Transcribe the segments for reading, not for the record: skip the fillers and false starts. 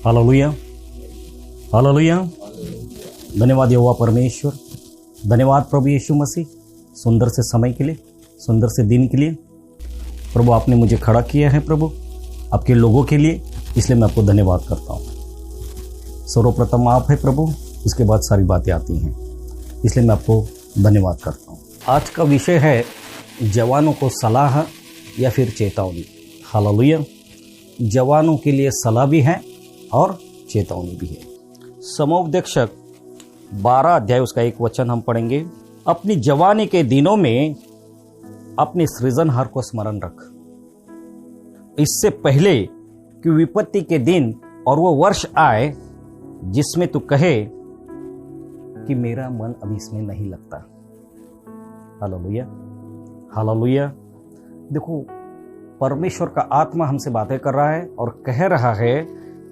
Hallelujah, hallelujah. धन्यवाद यहोवा परमेश्वर, धन्यवाद प्रभु यीशु मसीह, सुंदर से समय के लिए, सुंदर से दिन के लिए। प्रभु आपने मुझे खड़ा किया है प्रभु आपके लोगों के लिए, इसलिए मैं आपको धन्यवाद करता हूँ। सर्वप्रथम आप है प्रभु, उसके बाद सारी बातें आती हैं, इसलिए मैं आपको धन्यवाद करता हूँ। आज का विषय है जवानों को सलाह या फिर चेतावनी। हालेलुया। जवानों के लिए सलाह भी है और चेतावनी भी है। समोपदेशक 12 अध्याय उसका 1 वचन हम पढ़ेंगे। अपनी जवानी के दिनों में अपने सृजनहार को स्मरण रख, इससे पहले कि विपत्ति के दिन और वो वर्ष आए जिसमें तू कहे कि मेरा मन अभी इसमें नहीं लगता। Hallelujah, hallelujah. देखो, परमेश्वर का आत्मा हमसे बातें कर रहा है और कह रहा है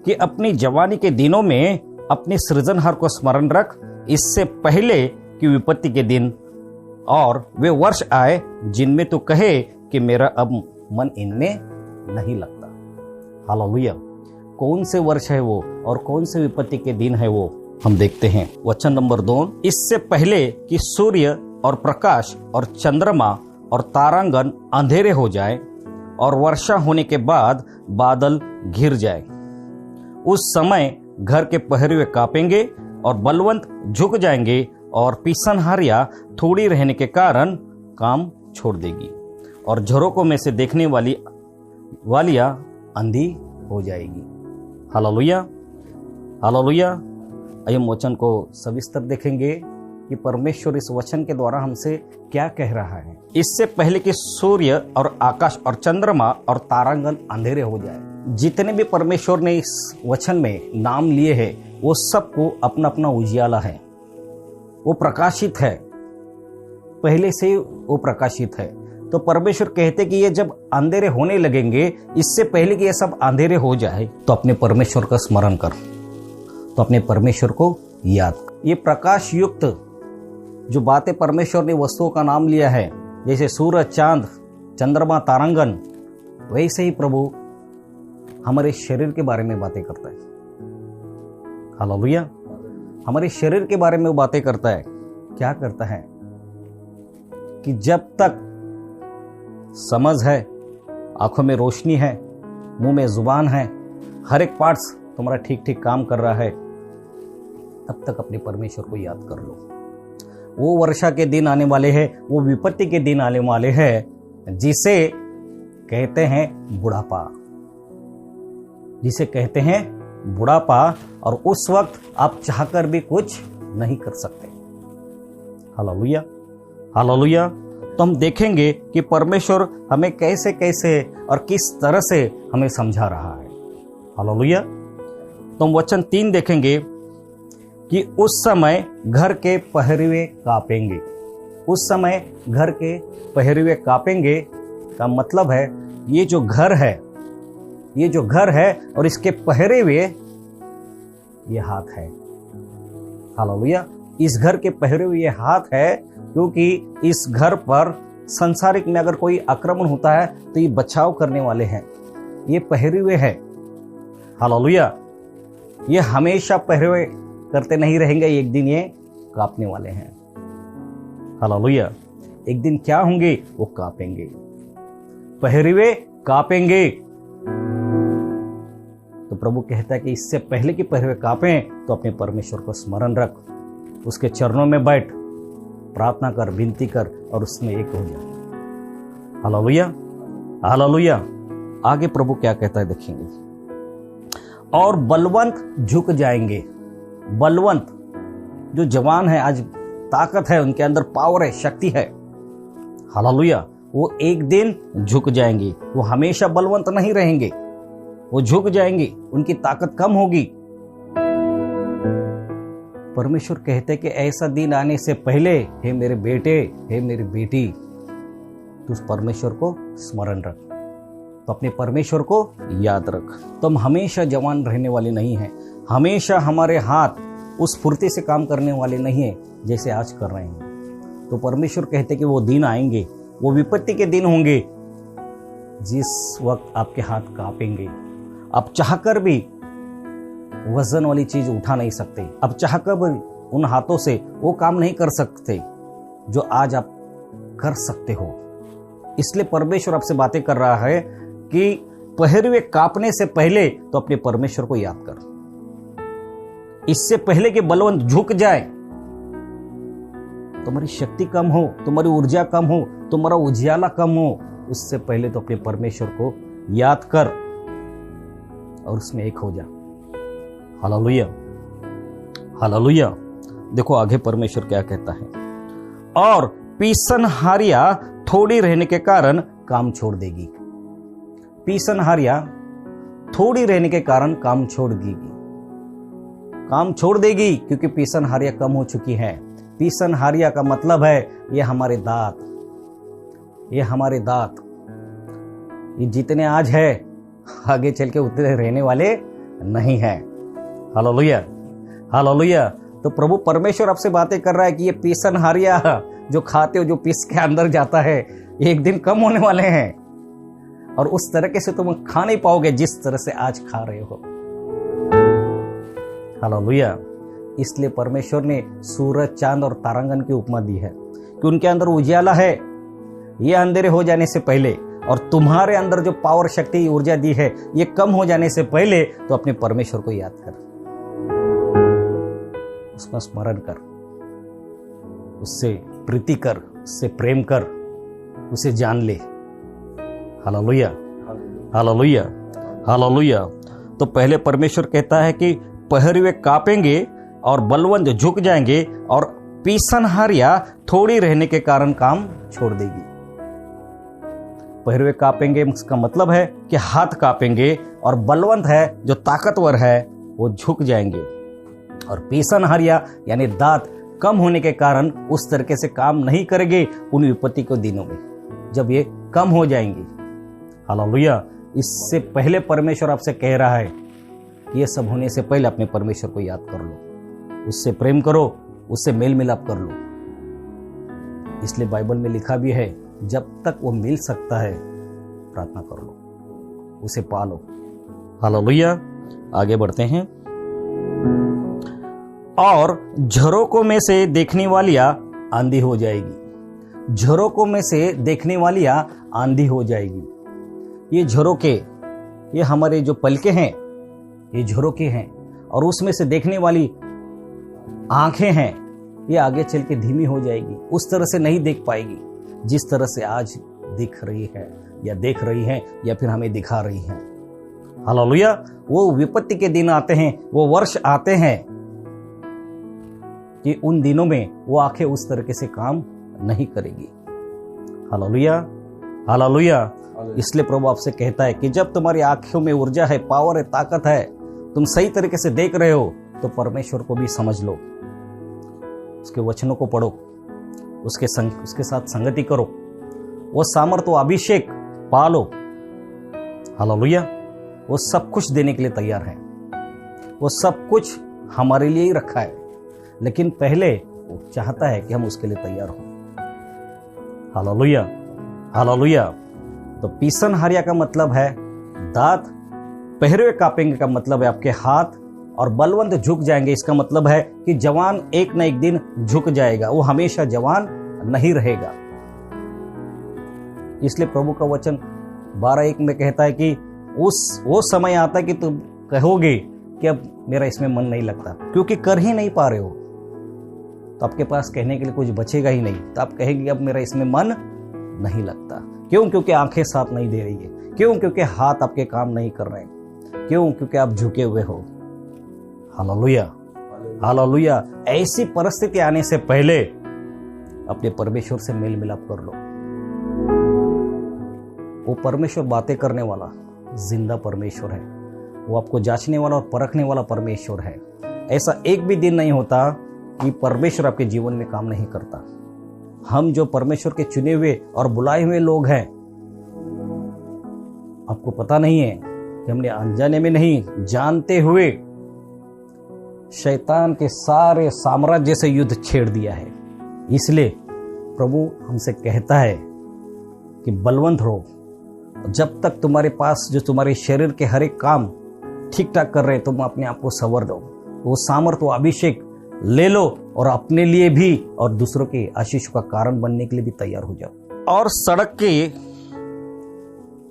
कि अपनी जवानी के दिनों में अपने सृजनहार को स्मरण रख, इससे पहले कि विपत्ति के दिन और वे वर्ष आए जिनमें तू कहे कि मेरा अब मन इनमें नहीं लगता। हालेलुया। कौन से वर्ष है वो और कौन से विपत्ति के दिन है वो हम देखते हैं। वचन नंबर 2, इससे पहले कि सूर्य और प्रकाश और चंद्रमा और तारांगन अंधेरे हो जाए और वर्षा होने के बाद बादल घिर जाए, उस समय घर के पहरुए कांपेंगे और बलवंत झुक जाएंगे और पीसनहारियां थोड़ी रहने के कारण काम छोड़ देगी और झरोकों में से देखने वालियां अंधी हो जाएगी। Hallelujah, hallelujah. आइए वचन को सविस्तर देखेंगे कि परमेश्वर इस वचन के द्वारा हमसे क्या कह रहा है। इससे पहले कि सूर्य और आकाश और चंद्रमा और तारांगन अंधेरे हो जाए। जितने भी परमेश्वर ने इस वचन में नाम लिए हैं वो सबको अपना अपना उजियाला है, वो प्रकाशित है, पहले से वो प्रकाशित है। तो परमेश्वर कहते कि ये जब अंधेरे होने लगेंगे, इससे पहले कि ये सब अंधेरे हो जाए, तो अपने परमेश्वर का स्मरण कर, तो अपने परमेश्वर को याद कर। ये प्रकाश युक्त जो बातें परमेश्वर ने वस्तुओं का नाम लिया है, जैसे सूरज, चांद, चंद्रमा, तारांगन, वैसे ही प्रभु हमारे शरीर के बारे में बातें करता है। हालेलुया। हमारे शरीर के बारे में वो बातें करता है। क्या करता है कि जब तक समझ है, आंखों में रोशनी है, मुंह में जुबान है, हर एक पार्ट्स तुम्हारा ठीक ठीक काम कर रहा है, तब तक अपने परमेश्वर को याद कर लो। वो वर्षा के दिन आने वाले हैं, वो विपत्ति के दिन आने वाले हैं जिसे कहते हैं बुढ़ापा, जिसे कहते हैं बुढ़ापा, और उस वक्त आप चाहकर भी कुछ नहीं कर सकते। Hallelujah, hallelujah. तो हम देखेंगे कि परमेश्वर हमें कैसे कैसे और किस तरह से हमें समझा रहा है। हालेलुया। तो हम वचन 3 देखेंगे कि उस समय घर के पहरुए कांपेंगे। उस समय घर के पहरुए कांपेंगे का मतलब है ये जो घर है, ये जो घर है और इसके पहरुए ये हाथ है। हालेलुया। इस घर के पहरुए ये हाथ है, क्योंकि इस घर पर संसारिक में अगर कोई आक्रमण होता है तो ये बचाव करने वाले हैं, ये पहरुए हैं। हालेलुया। ये हमेशा पहरुए करते नहीं रहेंगे, एक दिन ये कांपने वाले हैं। हालेलुया। एक दिन क्या होंगे? वो कांपेंगे, पहरुए कांपेंगे। तो प्रभु कहता है कि इससे पहले कि पहरुए कांपें तो अपने परमेश्वर को स्मरण रख, उसके चरणों में बैठ, प्रार्थना कर, विनती कर और उसमें एक हो जा। Hallelujah, hallelujah. आगे प्रभु क्या कहता है देखेंगे। और बलवंत झुक जाएंगे। बलवंत जो जवान है, आज ताकत है उनके अंदर, पावर है, शक्ति है। हालेलुया। वो एक दिन झुक जाएंगे, वो हमेशा बलवंत नहीं रहेंगे, वो झुक जाएंगे, उनकी ताकत कम होगी। परमेश्वर कहते कि ऐसा दिन आने से पहले, हे मेरे बेटे, हे मेरी बेटी, तू उस परमेश्वर को स्मरण रख, तो अपने परमेश्वर को याद रख। तो हम हमेशा जवान रहने वाले नहीं हैं, हमेशा हमारे हाथ उस फुर्ती से काम करने वाले नहीं है जैसे आज कर रहे हैं। तो परमेश्वर कहते कि वो दिन आएंगे, वो विपत्ति के दिन होंगे जिस वक्त आपके हाथ कांपेंगे, आप चाहकर भी वजन वाली चीज उठा नहीं सकते, अब चाहकर भी उन हाथों से वो काम नहीं कर सकते जो आज आप कर सकते हो। इसलिए परमेश्वर आपसे बातें कर रहा है कि पहरुए कांपने से पहले तो अपने परमेश्वर को याद कर, इससे पहले कि बलवंत झुक जाए, तुम्हारी शक्ति कम हो, तुम्हारी ऊर्जा कम हो, तुम्हारा उजियाला कम हो, उससे पहले तो अपने परमेश्वर को याद कर और उसमें एक हो जा। Hallelujah, hallelujah. देखो आगे परमेश्वर क्या कहता है, और पीसनहारियां थोड़ी रहने के कारण काम छोड़ देगी। पीसनहारियां थोड़ी रहने के कारण काम छोड़ देगी क्योंकि पीसनहारियां कम हो चुकी हैं। पीसनहारियां का मतलब है ये हमारे दांत, ये जितने आज है आगे चल के उतने रहने वाले नहीं हैं। Hallelujah, hallelujah. तो प्रभु परमेश्वर आपसे बातें कर रहा है कि ये पीसनहारियां जो खाते हो, जो पीस के अंदर जाता है, एक दिन कम होने वाले हैं और उस तरीके से तुम खा नहीं पाओगे जिस तरह से आज खा रहे हो। हालेलुया। इसलिए परमेश्वर ने सूरज, चांद और तारांगन की उपमा दी है कि उनके अंदर उजियाला है ये अंधेरे हो जाने से पहले, और तुम्हारे अंदर जो पावर, शक्ति, ऊर्जा दी है ये कम हो जाने से पहले तो अपने परमेश्वर को याद कर, उसका स्मरण कर, उससे प्रीति कर, उससे प्रेम कर, उसे जान ले। Hallelujah, hallelujah, hallelujah. तो पहले परमेश्वर कहता है कि पहरुए कांपेंगे और बलवंत झुक जाएंगे और पीसनहारियां थोड़ी रहने के कारण काम छोड़ देगी। पहरुए कांपेंगे इसका मतलब है कि हाथ कांपेंगे, और बलवंत है जो ताकतवर है वो झुक जाएंगे, और पीसनहारियां यानी दांत कम होने के कारण उस तरीके से काम नहीं करेंगे उन विपत्ति के दिनों में जब ये कम हो जाएंगे। हालेलुया। इससे पहले परमेश्वर आपसे कह रहा है ये सब होने से पहले अपने परमेश्वर को याद कर लो, उससे प्रेम करो, उससे मेल मिलाप कर लो। इसलिए बाइबल में लिखा भी है जब तक वो मिल सकता है प्रार्थना कर लो, उसे पालो। हालेलुया। आगे बढ़ते हैं। और झरोकों में से देखने वालियां आंधी हो जाएगी। झरोकों में से देखने वालियां आंधी हो जाएगी। ये झरोके, ये हमारे जो पलके हैं, ये झरोके हैं, और उसमें से देखने वाली आंखें हैं, ये आगे चल के धीमी हो जाएगी, उस तरह से नहीं देख पाएगी जिस तरह से आज दिख रही है या देख रही है या फिर हमें दिखा रही है। हालेलुया। वो विपत्ति के दिन आते हैं, वो वर्ष आते हैं कि उन दिनों में वो आंखें उस तरीके से काम नहीं करेगी। Hallelujah, hallelujah. इसलिए प्रभु आपसे कहता है कि जब तुम्हारी आंखों में ऊर्जा है, पावर है, ताकत है, तुम सही तरीके से देख रहे हो, तो परमेश्वर को भी समझ लो, उसके वचनों को पढ़ो, उसके साथ संगति करो, वो सामर्थ्य, अभिषेक पालो। हालेलुया। वो सब कुछ देने के लिए तैयार है, वो सब कुछ हमारे लिए ही रखा है, लेकिन पहले वो चाहता है कि हम उसके लिए तैयार हो। Hallelujah, hallelujah. तो पीसनहारियां का मतलब है दांत, पहरुए कांपेंगे का मतलब है आपके हाथ, और बलवंत झुक जाएंगे इसका मतलब है कि जवान एक न एक दिन झुक जाएगा, वो हमेशा जवान नहीं रहेगा। इसलिए प्रभु का वचन 12:1 में कहता है कि वो समय आता है कि तुम कहोगे कि अब मेरा इसमें मन नहीं लगता, क्योंकि कर ही नहीं पा रहे हो, तो आपके पास कहने के लिए कुछ बचेगा ही नहीं, तो आप कहेंगे अब मेरा इसमें मन नहीं लगता। क्यों? क्योंकि आंखें साथ नहीं दे रही है। क्यों? क्योंकि हाथ आपके काम नहीं कर रहे हैं। क्यों? क्योंकि आप झुके हुए हो। Hallelujah, hallelujah. ऐसी परिस्थिति आने से पहले अपने परमेश्वर से मेल मिलाप कर लो। वो परमेश्वर बातें करने वाला जिंदा परमेश्वर है, वो आपको जांचने वाला और परखने वाला परमेश्वर है। ऐसा एक भी दिन नहीं होता कि परमेश्वर आपके जीवन में काम नहीं करता। हम जो परमेश्वर के चुने हुए और बुलाए हुए लोग हैं, आपको पता नहीं है कि हमने अनजाने में नहीं, जानते हुए शैतान के सारे साम्राज्य से युद्ध छेड़ दिया है। इसलिए प्रभु हमसे कहता है कि बलवंत रहो। जब तक तुम्हारे पास जो तुम्हारे शरीर के हर एक काम ठीक ठाक कर रहे हैं, तुम अपने आप को संवर दो, वो सामर्थ्य, वो अभिषेक ले लो और अपने लिए भी और दूसरों के आशीष का कारण बनने के लिए भी तैयार हो जाओ। और सड़क के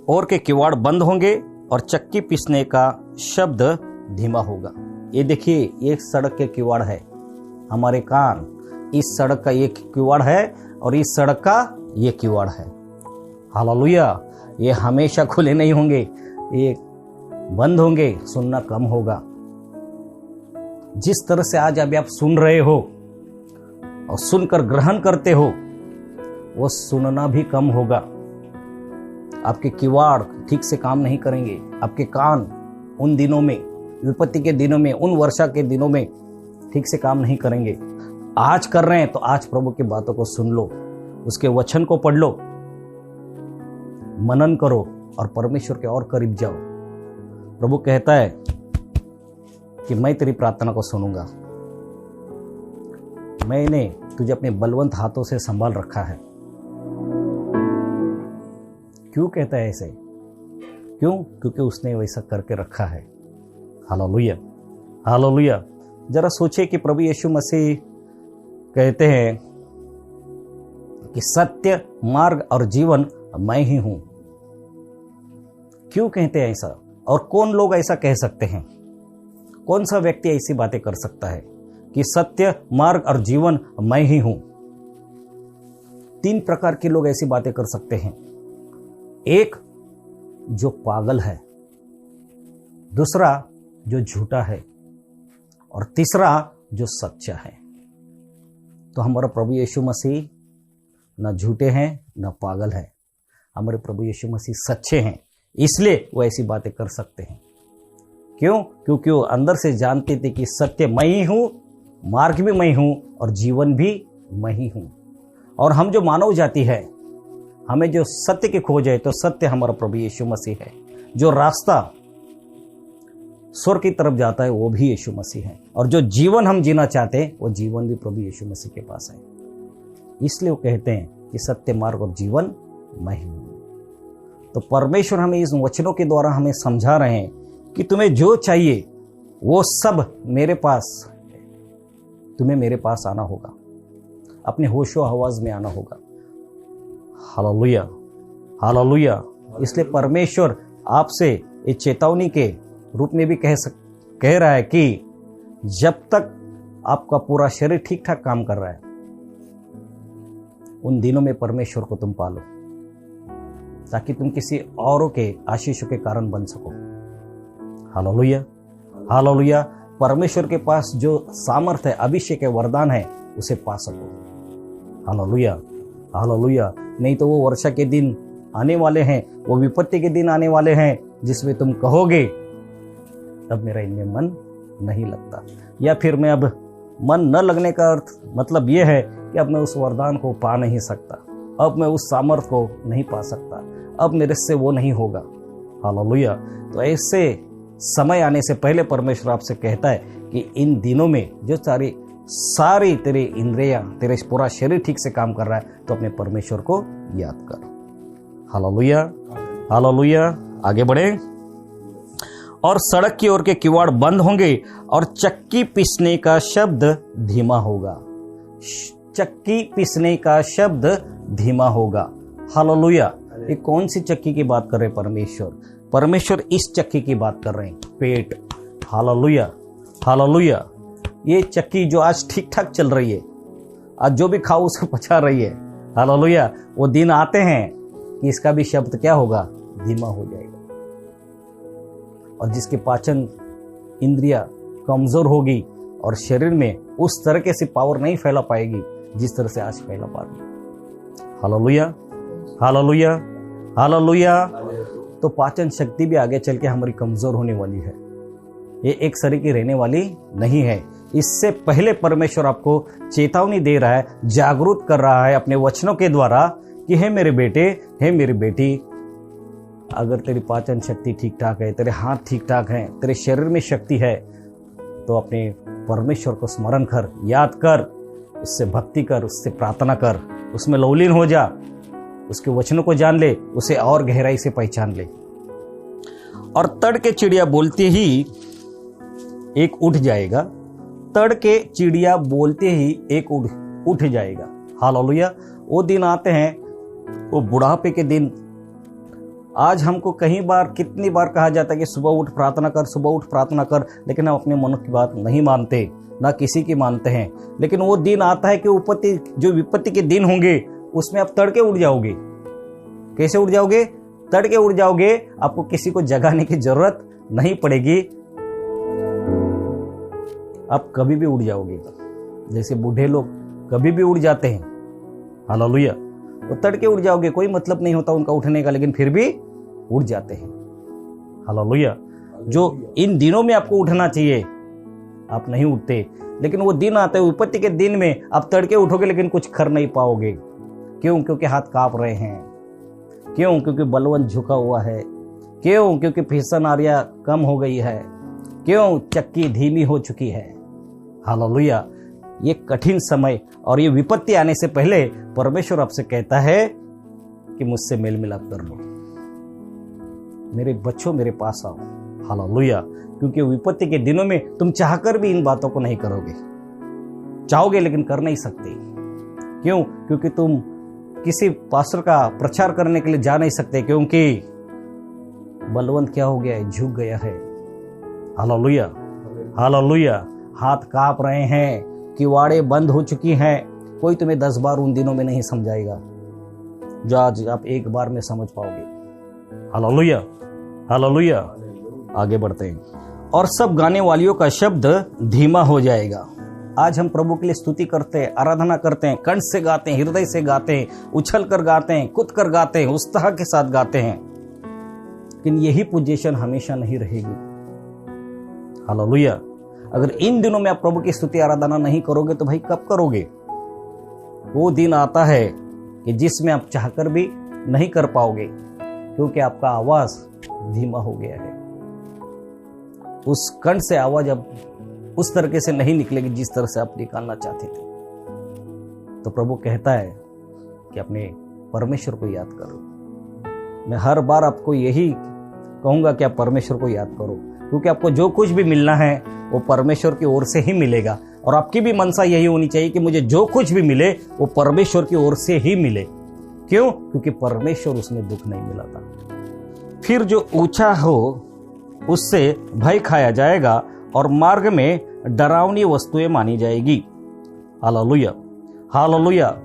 ओर के किवाड़ बंद होंगे और चक्की पीसने का शब्द धीमा होगा। ये देखिए, ये सड़क के किवाड़ है, हमारे कान इस सड़क का ये किवाड़ है और इस सड़क का ये किवाड़ है। हालेलुया। ये हमेशा खुले नहीं होंगे, ये बंद होंगे, सुनना कम होगा। जिस तरह से आज अभी आप सुन रहे हो और सुनकर ग्रहण करते हो, वो सुनना भी कम होगा। आपके किवाड़ ठीक से काम नहीं करेंगे, आपके कान उन दिनों में, विपत्ति के दिनों में, उन वर्षा के दिनों में ठीक से काम नहीं करेंगे। आज कर रहे हैं तो आज प्रभु की बातों को सुन लो, उसके वचन को पढ़ लो, मनन करो और परमेश्वर के और करीब जाओ। प्रभु कहता है कि मैं तेरी प्रार्थना को सुनूंगा, मैंने तुझे अपने बलवंत हाथों से संभाल रखा है। क्यों कहता है ऐसे? क्यों? क्योंकि उसने वैसा करके रखा है। Hallelujah, hallelujah. जरा सोचिए कि प्रभु यीशु मसीह कहते हैं कि सत्य, मार्ग और जीवन मैं ही हूं। क्यों कहते हैं ऐसा? और कौन लोग ऐसा कह सकते हैं? कौन सा व्यक्ति ऐसी बातें कर सकता है कि सत्य, मार्ग और जीवन मैं ही हूं? 3 प्रकार के लोग ऐसी बातें कर सकते हैं। एक जो पागल है, दूसरा जो झूठा है और तीसरा जो सच्चा है। तो हमारा प्रभु यीशु मसीह न झूठे हैं न पागल है, हमारे प्रभु यीशु मसीह सच्चे हैं, इसलिए वो ऐसी बातें कर सकते हैं। क्यों? क्योंकि वो अंदर से जानते थे कि सत्य मैं ही हूं, मार्ग भी मैं हूं और जीवन भी मैं ही हूं। और हम जो मानव जाति है, हमें जो सत्य की खोज है, तो सत्य हमारा प्रभु यीशु मसीह है। जो रास्ता स्वर्ग की तरफ जाता है वो भी यीशु मसीह है, और जो जीवन हम जीना चाहते हैं वो जीवन भी प्रभु यीशु मसीह के पास है। इसलिए वो कहते हैं कि सत्य, मार्ग और जीवन मैं ही हूं। तो परमेश्वर हमें इस वचनों के द्वारा हमें समझा रहे हैं कि तुम्हें जो चाहिए वो सब मेरे पास है। तुम्हें मेरे पास आना होगा, अपने होशो हवास में आना होगा। Hallelujah, hallelujah. इसलिए परमेश्वर आपसे एक चेतावनी के रूप में भी कह रहा है कि जब तक आपका पूरा शरीर ठीक ठाक काम कर रहा है, उन दिनों में परमेश्वर को तुम पालो, ताकि तुम किसी औरों के आशीषों के कारण बन सको। Hallelujah, hallelujah. परमेश्वर के पास जो सामर्थ है, अभिषेक है, वरदान है, उसे पा सको। Hallelujah, hallelujah. नहीं तो वो वर्षा के दिन आने वाले हैं, वो विपत्ति के दिन आने वाले हैं, जिसमें तुम कहोगे तब मेरा इनमें मन नहीं लगता, या फिर मैं अब मन न लगने का अर्थ मतलब यह है कि अब मैं उस वरदान को पा नहीं सकता, अब मैं उस सामर्थ को नहीं पा सकता, अब मेरे से वो नहीं होगा। हालेलुया। तो ऐसे समय आने से पहले परमेश्वर आपसे कहता है कि इन दिनों में जो सारी तेरी इंद्रियां, तेरे पूरा शरीर ठीक से काम कर रहा है, तो अपने परमेश्वर को याद कर। Hallelujah, hallelujah. आगे बढ़े। और सड़क की ओर के किवाड़ बंद होंगे और चक्की पीसने का शब्द धीमा होगा। चक्की पीसने का शब्द धीमा होगा। हालेलुया। ये कौन सी चक्की की बात कर रहे हैं परमेश्वर? परमेश्वर इस चक्की की बात कर रहे हैं, पेट। Hallelujah, hallelujah. ये चक्की जो आज ठीक ठाक चल रही है, आज जो भी खाओ उसे पचा रही है। हालेलुया। वो दिन आते हैं कि इसका भी शब्द क्या होगा? धीमा हो जाएगा। और जिसके पाचन इंद्रिया कमजोर होगी और शरीर में उस तरह से पावर नहीं फैला पाएगी जिस तरह से आज फैला पा रही। Hallelujah, hallelujah, hallelujah. तो पाचन शक्ति भी आगे चल के हमारी कमजोर होने वाली है, ये एक शरीर की रहने वाली नहीं है। इससे पहले परमेश्वर आपको चेतावनी दे रहा है, जागरूक कर रहा है अपने वचनों के द्वारा कि हे मेरे बेटे, हे मेरी बेटी, अगर तेरी पाचन शक्ति ठीक ठाक है, तेरे हाथ ठीक ठाक हैं, तेरे शरीर में शक्ति है, तो अपने परमेश्वर को स्मरण कर, याद कर, उससे भक्ति कर, उससे प्रार्थना कर, उसमें लवलीन हो जा, उसके वचनों को जान ले, उसे और गहराई से पहचान ले। और तड़के चिड़िया बोलते ही एक उठ जाएगा, तड़के चिड़िया बोलते ही एक उठ जाएगा। हालेलुया। वो दिन आते हैं, वो बुढ़ापे के दिन। आज हमको कितनी बार कहा जाता है कि सुबह उठ प्रार्थना कर, सुबह उठ प्रार्थना कर, लेकिन हम अपने मन की बात नहीं मानते, ना किसी की मानते हैं। लेकिन वो दिन आता है कि जो विपत्ति के दिन होंगे उसमें आप तड़के उठ जाओगे। कैसे उठ जाओगे? तड़के उठ जाओगे। आपको किसी को जगाने की जरूरत नहीं पड़ेगी, आप कभी भी उठ जाओगे। जैसे बूढ़े लोग कभी भी उठ जाते हैं। हालेलुया। वो तड़के उठ जाओगे, कोई मतलब नहीं होता उनका उठने का, लेकिन फिर भी उठ जाते हैं। हालेलुया। जो इन दिनों में आपको उठना चाहिए, आप नहीं उठते। लेकिन वो दिन आता है, विपत्ति के दिन में आप तड़के उठोगे लेकिन कुछ कर नहीं पाओगे। क्यों? क्योंकि हाथ कांप रहे हैं। क्यों? क्योंकि बलवंत झुका हुआ है। क्यों? क्योंकि फिसन आर्या कम हो गई है। क्यों? चक्की धीमी हो चुकी है। हालेलुया। ये कठिन समय और ये विपत्ति आने से पहले परमेश्वर आपसे कहता है कि मुझसे मेल मिलाप कर लो, मेरे बच्चों मेरे पास आओ। हालेलुया। क्योंकि विपत्ति के दिनों में तुम चाहकर भी इन बातों को नहीं करोगे, चाहोगे लेकिन कर नहीं सकते। क्यों? क्योंकि तुम किसी पास्टर का प्रचार करने के लिए जा नहीं सकते, क्योंकि बलवंत क्या हो गया है? झुक गया है। हालेलुया। हालेलुया। हाथ कांप रहे हैं, किवाड़े बंद हो चुकी हैं। कोई तुम्हें 10 बार उन दिनों में नहीं समझाएगा जो आज आप एक बार में समझ पाओगे। हालेलुया। हालेलुया। आगे बढ़ते हैं। और सब गाने वालियों का शब्द धीमा हो जाएगा। आज हम प्रभु के लिए स्तुति करते हैं, आराधना करते हैं, कंठ से गाते हैं, हृदय से गाते हैं, उछल कर गाते हैं, कूद कर गाते हैं, उत्साह के साथ गाते हैं, लेकिन यही पोजीशन हमेशा नहीं रहेगी। हालेलुया। अगर इन दिनों में आप प्रभु की स्तुति आराधना नहीं करोगे तो भाई कब करोगे? वो दिन आता है कि जिसमें आप चाहकर भी नहीं कर पाओगे, क्योंकि आपका आवाज धीमा हो गया है। उस कंठ से आवाज अब उस तरीके से नहीं निकलेगी जिस तरह से आप निकालना चाहते थे। तो प्रभु कहता है कि अपने परमेश्वर को याद करो। मैं हर बार आपको यही कहूंगा कि आप परमेश्वर को याद करो, क्योंकि आपको जो कुछ भी मिलना है वो परमेश्वर की ओर से ही मिलेगा। और आपकी भी मनसा यही होनी चाहिए कि मुझे जो कुछ भी मिले वो परमेश्वर की ओर से ही मिले। क्यों? क्योंकि परमेश्वर उसमें दुख नहीं मिलाता। फिर जो ऊंचा हो उससे भय खाया जाएगा और मार्ग में डरावनी वस्तुएं मानी जाएगी। हालेलुया। हालेलुया।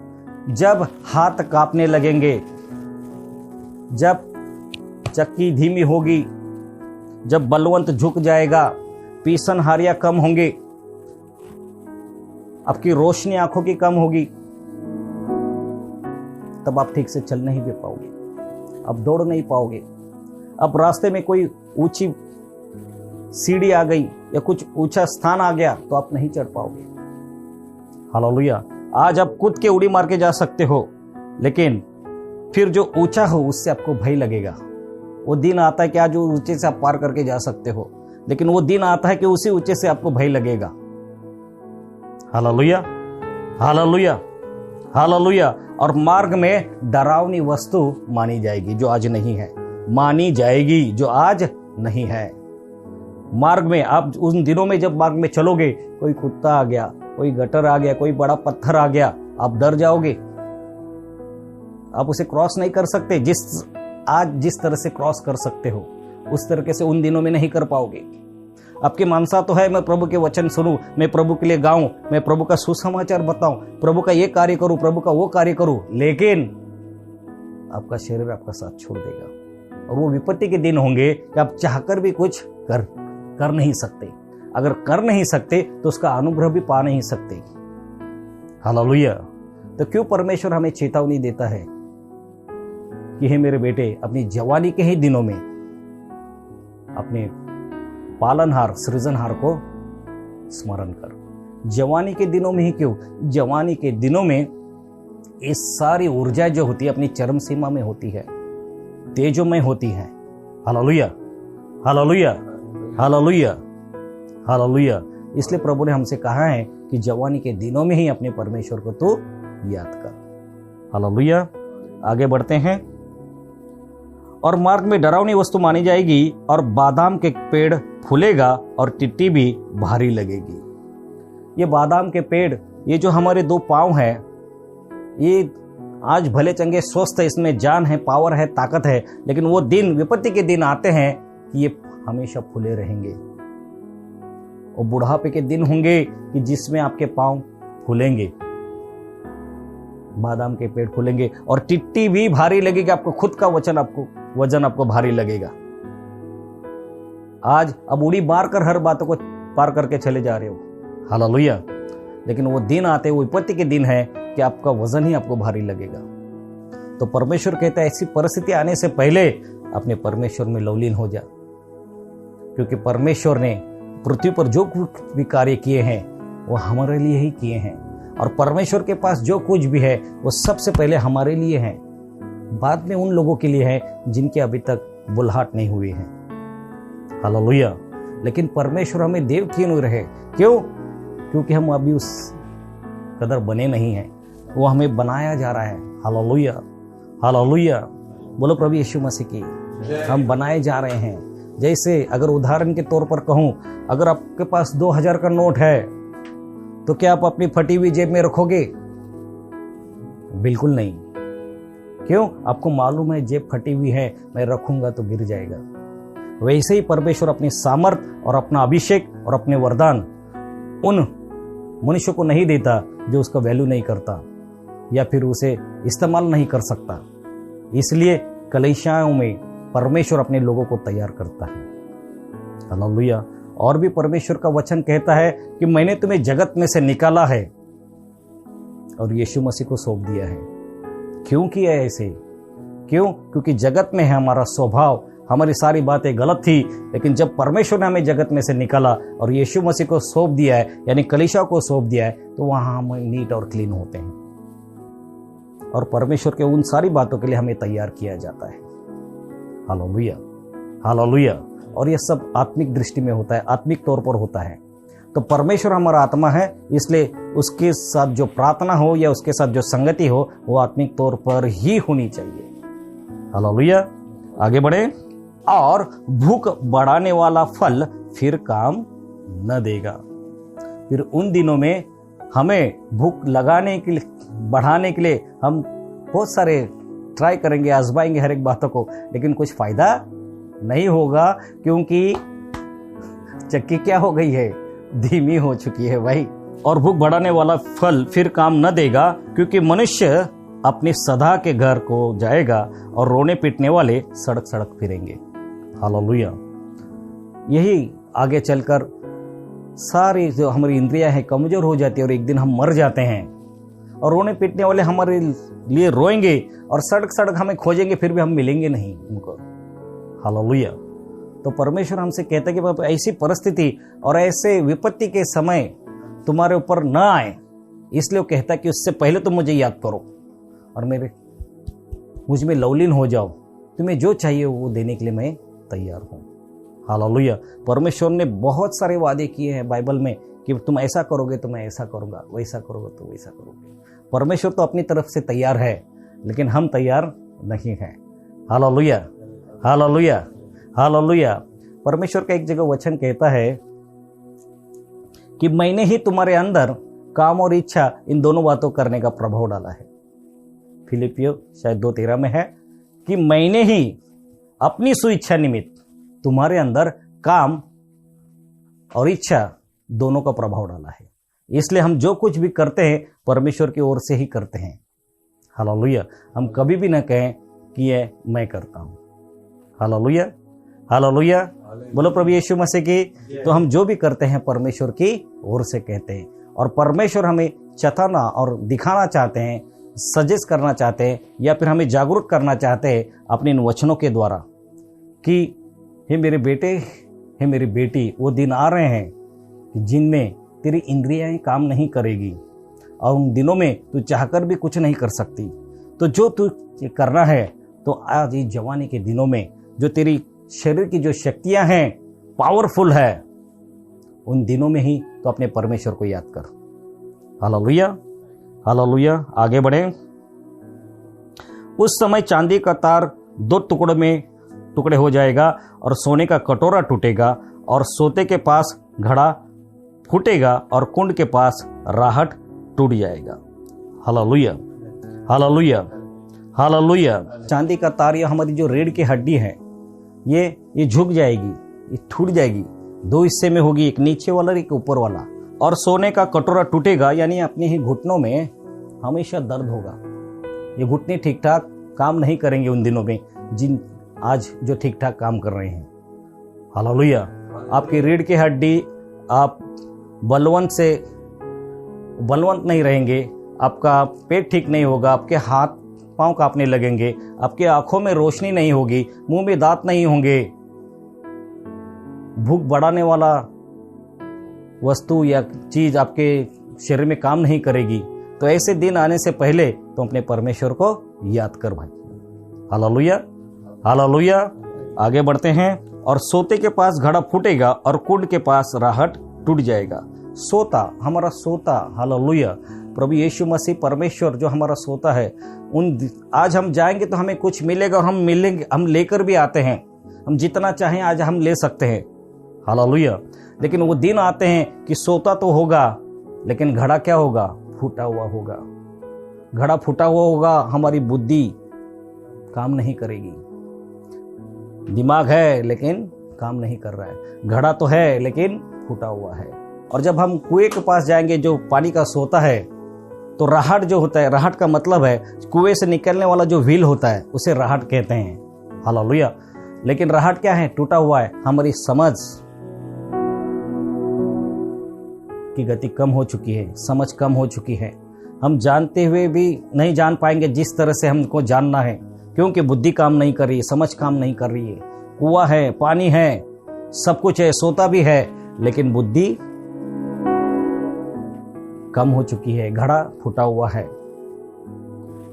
जब हाथ कांपने लगेंगे, जब चक्की धीमी होगी, जब बलवंत झुक जाएगा, पीसन हारियां कम होंगे, आपकी रोशनी आंखों की कम होगी, तब आप ठीक से चल नहीं भी पाओगे, आप दौड़ नहीं पाओगे। अब रास्ते में कोई ऊंची सीढ़ी आ गई या कुछ ऊंचा स्थान आ गया तो आप नहीं चढ़ पाओगे। हालेलुया। आज आप कूद के उड़ी मार के जा सकते हो, लेकिन फिर जो ऊंचा हो उससे आपको भय लगेगा। वो दिन आता है कि आज वो ऊंचे से आप पार करके जा सकते हो, लेकिन वो दिन आता है कि उसी ऊंचे से आपको भय लगेगा। हालेलुया। हालेलुया। हालेलुया। और मार्ग में डरावनी वस्तु मानी जाएगी जो आज नहीं है, मानी जाएगी जो आज नहीं है। मार्ग में आप उन दिनों में जब मार्ग में चलोगे, कोई कुत्ता आ गया, कोई गटर आ गया, कोई बड़ा पत्थर आ गया, आप डर जाओगे, आप उसे क्रॉस नहीं कर सकते। आज जिस तरह से क्रॉस कर सकते हो उस तरीके से उन दिनों में नहीं कर पाओगे। आपकी मानसा तो है मैं प्रभु के वचन सुनूं, मैं प्रभु के लिए गाऊं, मैं प्रभु का सुसमाचार बताऊं, प्रभु का ये कार्य करूं, प्रभु का वो कार्य करूं, लेकिन आपका शरीर आपका साथ छोड़ देगा। और वो विपत्ति के दिन होंगे कि आप चाहकर भी कुछ कर नहीं सकते। अगर कर नहीं सकते तो उसका अनुग्रह भी पा नहीं सकते। हालेलुया। तो क्यों परमेश्वर हमें चेतावनी देता है कि हे मेरे बेटे, अपनी जवानी के ही दिनों में अपने पालनहार सृजनहार को स्मरण कर। जवानी के दिनों में ही क्यों? जवानी के दिनों में ये सारी ऊर्जा जो होती है अपनी चरम सीमा में होती है, तेजोमय होती है। हालेलुया। हालेलुया। हालेलुया। हालेलुया। इसलिए प्रभु ने हमसे कहा है कि जवानी के दिनों में ही अपने परमेश्वर को तो याद कर। हालेलुया। आगे बढ़ते हैं। और मार्ग में डरावनी वस्तु मानी जाएगी, और बादाम के पेड़ फूलेगा और टिट्टी भी भारी लगेगी। ये बादाम के पेड़, ये जो हमारे दो पाँव हैं, ये आज भले चंगे स्वस्थ है, इसमें जान है, पावर है, ताकत है, लेकिन वो दिन, विपत्ति के दिन आते हैं कि ये हमेशा फूले रहेंगे। और बुढ़ापे के दिन होंगे कि जिसमें आपके पाँव फूलेंगे, बादाम के पेड़ फूलेंगे, और टिट्टी भी भारी लगेगी। आपको खुद का वजन आपको भारी लगेगा। आज अब उड़ी मार कर हर बातों को पार करके चले जा रहे हो, हालेलुया। लेकिन वो दिन आते, वो विपत्ति के दिन है कि आपका वजन ही आपको भारी लगेगा। तो परमेश्वर कहता है ऐसी परिस्थिति आने से पहले अपने परमेश्वर में लवलीन हो जा, क्योंकि परमेश्वर ने पृथ्वी पर जो कुछ भी कार्य किए हैं वो हमारे लिए ही किए हैं। और परमेश्वर के पास जो कुछ भी है वो सबसे पहले हमारे लिए है, बाद में उन लोगों के लिए है जिनके अभी तक बुलाहट नहीं हुई है, हालेलुया। लेकिन परमेश्वर हमें देव क्यों नहीं रहे? क्यों? क्योंकि हम अभी उस कदर बने नहीं हैं, वो हमें बनाया जा रहा है, हालेलुया, हालेलुया। बोलो प्रभु यीशु मसीह की। हम बनाए जा रहे हैं। जैसे अगर उदाहरण के तौर पर कहूं, अगर आपके पास 2000 का नोट है तो क्या आप अपनी फटी हुई जेब में रखोगे? बिल्कुल नहीं। क्यों? आपको मालूम है जेब फटी हुई है, मैं रखूंगा तो गिर जाएगा। वैसे ही परमेश्वर अपनी सामर्थ और अपना अभिषेक और अपने वरदान उन मनुष्य को नहीं देता जो उसका वैल्यू नहीं करता या फिर उसे इस्तेमाल नहीं कर सकता। इसलिए कलीसियाओं में परमेश्वर अपने लोगों को तैयार करता है, हालेलुया। और भी परमेश्वर का वचन कहता है कि मैंने तुम्हें जगत में से निकाला है और यीशु मसीह को सौंप दिया है। क्यों किया है ऐसे? क्यों? क्योंकि जगत में है हमारा स्वभाव, हमारी सारी बातें गलत थी, लेकिन जब परमेश्वर ने हमें जगत में से निकाला और यीशु मसीह को सौंप दिया है, यानी कलीसिया को सौंप दिया है, तो वहां हम नीट और क्लीन होते हैं और परमेश्वर के उन सारी बातों के लिए हमें तैयार किया जाता है, हालेलुया, हालेलुया। और यह सब आत्मिक दृष्टि में होता है, आत्मिक तौर पर होता है। तो परमेश्वर हमारा आत्मा है, इसलिए उसके साथ जो प्रार्थना हो या उसके साथ जो संगति हो वो आत्मिक तौर पर ही होनी चाहिए, हालेलुया। आगे बढ़े। और भूख बढ़ाने वाला फल फिर काम न देगा। फिर उन दिनों में हमें भूख लगाने के लिए, बढ़ाने के लिए हम बहुत सारे ट्राई करेंगे, आजमाएंगे हर एक बातों को, लेकिन कुछ फायदा नहीं होगा, क्योंकि चक्की क्या हो गई है? धीमी हो चुकी है भाई। और भूख बढ़ाने वाला फल फिर काम न देगा, क्योंकि मनुष्य अपनी सदा के घर को जाएगा और रोने पीटने वाले सड़क सड़क फिरेंगे, हालेलुया। यही आगे चलकर सारी जो हमारी इंद्रियां हैं कमजोर हो जाती है और एक दिन हम मर जाते हैं और रोने पीटने वाले हमारे लिए रोएंगे और सड़क सड़क हमें खोजेंगे, फिर भी हम मिलेंगे नहीं उनको, हालेलुया। तो परमेश्वर हमसे कहता है कि बाप ऐसी परिस्थिति और ऐसे विपत्ति के समय तुम्हारे ऊपर न आए, इसलिए वो कहता है कि उससे पहले तुम मुझे याद करो और मुझ में लवलीन हो जाओ। तुम्हें जो चाहिए वो देने के लिए मैं तैयार हूं, हालेलुया। परमेश्वर ने बहुत सारे वादे किए हैं बाइबल में कि तुम ऐसा करोगे तो मैं ऐसा करूंगा, वैसा करोगे तो वैसा करोगे। परमेश्वर तो अपनी तरफ से तैयार है, लेकिन हम तैयार नहीं हैं, हालेलुया, हालेलुया, हालेलुया। परमेश्वर का एक जगह वचन कहता है कि मैंने ही तुम्हारे अंदर काम और इच्छा इन दोनों बातों करने का प्रभाव डाला है। फिलिपियो शायद 2:13 में है कि मैंने ही अपनी सुइच्छा निमित्त तुम्हारे अंदर काम और इच्छा दोनों का प्रभाव डाला है। इसलिए हम जो कुछ भी करते हैं परमेश्वर की ओर से ही करते हैं, हालेलुया। हम कभी भी ना कहें कि ये मैं करता हूं, हालेलुया, हालेलुया। बोलो प्रभु यीशु मसीह की। तो हम जो भी करते हैं परमेश्वर की ओर से कहते हैं, और परमेश्वर हमें चताना और दिखाना चाहते हैं, सजेस्ट करना चाहते हैं, या फिर हमें जागरूक करना चाहते हैं अपने इन वचनों के द्वारा कि हे मेरे बेटे, हे मेरी बेटी, वो दिन आ रहे हैं जिनमें तेरी इंद्रियां काम नहीं करेगी और उन दिनों में तू चाहकर भी कुछ नहीं कर सकती। तो जो तू करना है, तो आज इस जवानी के दिनों में जो तेरी शरीर की जो शक्तियां हैं पावरफुल है, उन दिनों में ही तो अपने परमेश्वर को याद कर, हालेलुया, हालेलुया। आगे बढ़े। उस समय चांदी का तार 2 टुकड़ों में टुकड़े हो जाएगा और सोने का कटोरा टूटेगा और सोते के पास घड़ा फूटेगा और कुंड के पास राहट टूट जाएगा। Hallelujah, hallelujah, hallelujah. चांदी का तार या हमारी जो रीढ़ की हड्डी है ये झुक जाएगी, ये टूट जाएगी। दो हिस्से में होगी, एक नीचे वाला एक ऊपर वाला। और सोने का कटोरा टूटेगा, यानी अपने ही घुटनों में हमेशा दर्द होगा। ये घुटने ठीक ठाक काम नहीं करेंगे उन दिनों में जिन आज जो ठीक ठाक काम कर रहे हैं। हालेलुया। आपकी रीढ़ की हड्डी, आप बलवंत नहीं रहेंगे, आपका पेट ठीक नहीं होगा, आपके हाथ पांव कांपने लगेंगे, आपके आंखों में रोशनी नहीं होगी, मुंह में दांत नहीं होंगे, भूख बढ़ाने वाला वस्तु या चीज आपके शरीर में काम नहीं करेगी। तो ऐसे दिन आने से पहले तो अपने परमेश्वर को याद कर भाई। Hallelujah, hallelujah. आगे बढ़ते हैं। और सोते के पास घड़ा फूटेगा और कुंड के पास राहट टूट जाएगा। सोता, हमारा सोता, हालेलुया, प्रभु यीशु मसीह परमेश्वर जो हमारा सोता है, आज हम जाएंगे तो हमें कुछ मिलेगा और हम मिलेंगे, हम लेकर भी आते हैं, हम जितना चाहें आज हम ले सकते हैं। हालेलुया। लेकिन वो दिन आते हैं कि सोता तो होगा लेकिन घड़ा क्या होगा? फूटा हुआ होगा। घड़ा फूटा हुआ होगा, हमारी बुद्धि काम नहीं करेगी। दिमाग है लेकिन काम नहीं कर रहा है, घड़ा तो है लेकिन फूटा हुआ है। और जब हम कुएं के पास जाएंगे जो पानी का सोता है, तो राहट जो होता है, राहट का मतलब है कुएं से निकलने वाला जो व्हील होता है उसे राहट कहते हैं। हालेलुया। लेकिन राहट क्या है? टूटा हुआ है। हमारी समझ की गति कम हो चुकी है, समझ कम हो चुकी है। हम जानते हुए भी नहीं जान पाएंगे जिस तरह से हमको जानना है, क्योंकि बुद्धि काम नहीं कर रही है, समझ काम नहीं कर रही है। कुआं है, पानी है, सब कुछ है, सोता भी है, लेकिन बुद्धि कम हो चुकी है, घड़ा फूटा हुआ है,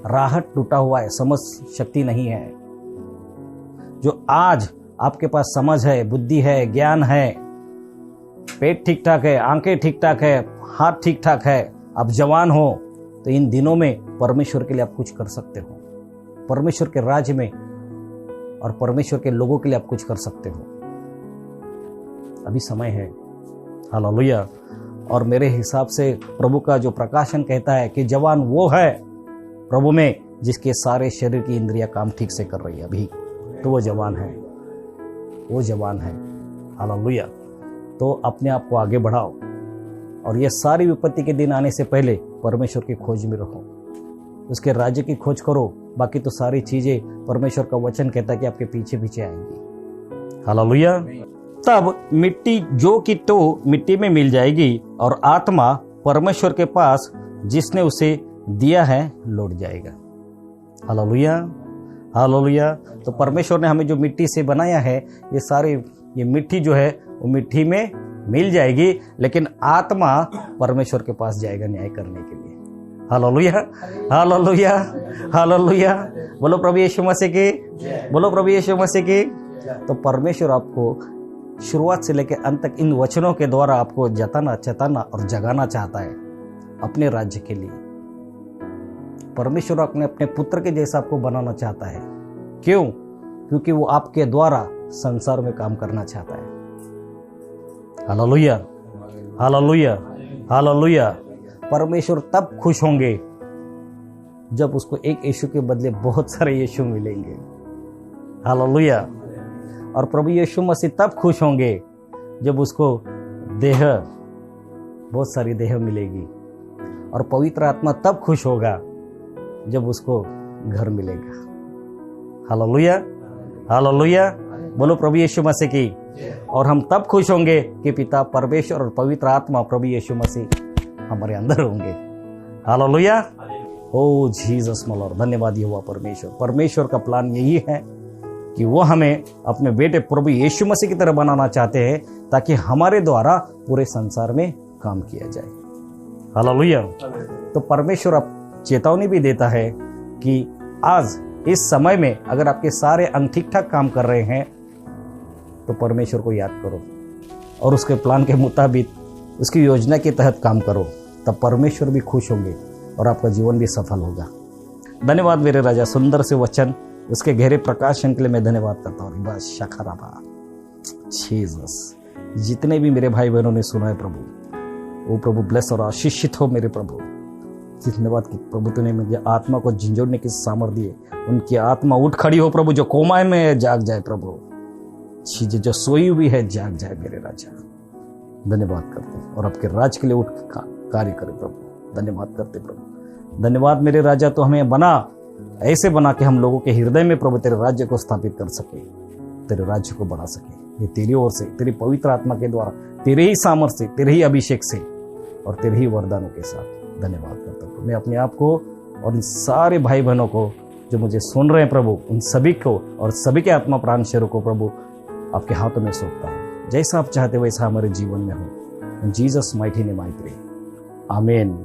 राहट टूटा हुआ है, समझ शक्ति नहीं है। जो आज आपके पास समझ है, बुद्धि है, ज्ञान है, पेट ठीक ठाक है, आंखें ठीक ठाक है, हाथ ठीक ठाक है, आप जवान हो, तो इन दिनों में परमेश्वर के लिए आप कुछ कर सकते हो। परमेश्वर के राज्य में और परमेश्वर के लोगों के लिए आप कुछ कर सकते हो। अभी समय है। हालेलुया। और मेरे हिसाब से प्रभु का जो प्रकाशन कहता है कि जवान वो है प्रभु में जिसके सारे शरीर की इंद्रियां काम ठीक से कर रही है अभी, तो वो जवान है, वो जवान है। हालेलुया। तो अपने आप को आगे बढ़ाओ और ये सारी विपत्ति के दिन आने से पहले परमेश्वर की खोज में रहो, उसके राज्य की खोज करो। बाकी तो सारी चीजें परमेश्वर का वचन कहता है कि आपके पीछे पीछे आएंगी। हालेलुया। तब मिट्टी जो कि तो मिट्टी में मिल जाएगी और आत्मा परमेश्वर के पास जिसने उसे दिया है लौट जाएगा। Hallelujah, hallelujah. तो परमेश्वर ने हमें जो मिट्टी से बनाया है, ये मिट्टी जो है वो मिट्टी में मिल जाएगी, लेकिन आत्मा परमेश्वर के पास जाएगा न्याय करने के लिए। Hallelujah, hallelujah, hallelujah. बोलो प्रभु यीशु मसीह की, बोलो प्रभु यीशु मसीह की। तो परमेश्वर आपको शुरुआत से लेकर अंत तक इन वचनों के द्वारा आपको जताना, चेताना और जगाना चाहता है अपने राज्य के लिए। परमेश्वर अपने पुत्र के जैसा आपको बनाना चाहता है। क्यों? क्योंकि वो आपके द्वारा संसार में काम करना चाहता है। Hallelujah, hallelujah, hallelujah. परमेश्वर तब खुश होंगे जब उसको एक यीशु के बदले बहुत सारे यीशु मिलेंगे। हालेलुया। और प्रभु यीशु मसीह तब खुश होंगे जब उसको बहुत सारी देह मिलेगी। और पवित्र आत्मा तब खुश होगा जब उसको घर मिलेगा। Hallelujah, hallelujah. बोलो प्रभु यीशु मसीह की। और हम तब खुश होंगे कि पिता परमेश्वर और पवित्र आत्मा प्रभु यीशु मसीह हमारे अंदर होंगे। Hallelujah. Oh Jesus my Lord. धन्यवाद यहोवा परमेश्वर। परमेश्वर का प्लान यही है कि वो हमें अपने बेटे प्रभु यीशु मसीह की तरह बनाना चाहते हैं, ताकि हमारे द्वारा पूरे संसार में काम किया जाए। हालेलुया। तो परमेश्वर अब चेतावनी भी देता है कि आज इस समय में अगर आपके सारे अंग ठीक ठाक काम कर रहे हैं तो परमेश्वर को याद करो और उसके प्लान के मुताबिक उसकी योजना के तहत काम करो। तब परमेश्वर भी खुश होंगे और आपका जीवन भी सफल होगा। धन्यवाद मेरे राजा, सुंदर से वचन उसके गहरे प्रकाशन के लिए मैं धन्यवाद करता हूँ। बस शखराबा जीसस, जितने भी मेरे भाई बहनों ने सुना है प्रभु, वो प्रभु ब्लेस और आशीषित हो मेरे प्रभु। धन्यवाद कि प्रभु तूने मुझे आत्मा को झंझोड़ने की सामर्थ्य दिए, उनकी आत्मा उठ खड़ी हो प्रभु, जो कोमा में है जाग जाए प्रभु, चीजें जो सोई हुई है जाग जाए मेरे राजा। धन्यवाद करते और आपके राज के लिए उठ कार्य करे प्रभु। धन्यवाद करते प्रभु। धन्यवाद मेरे राजा, तो हमें बना ऐसे बना कि हम लोगों के हृदय में प्रभु तेरे राज्य को स्थापित कर सके, तेरे राज्य को बढ़ा सके। ये तेरी ओर से, तेरी पवित्र आत्मा के द्वारा, तेरे ही सामर्थ्य से, तेरे ही अभिषेक से और तेरे ही वरदानों के साथ धन्यवाद करता हूँ। मैं अपने आप को और इन सारे भाई बहनों को जो मुझे सुन रहे हैं प्रभु, उन सभी को और सभी के आत्मा प्राण शरीरों को प्रभु आपके हाथों में सौंपता हूँ। जैसा आप चाहते वैसा हमारे जीवन में हो। In Jesus mighty name I pray, आमीन,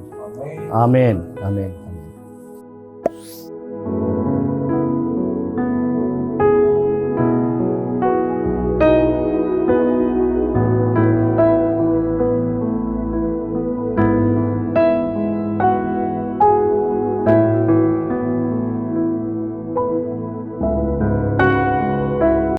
आमीन, आमीन।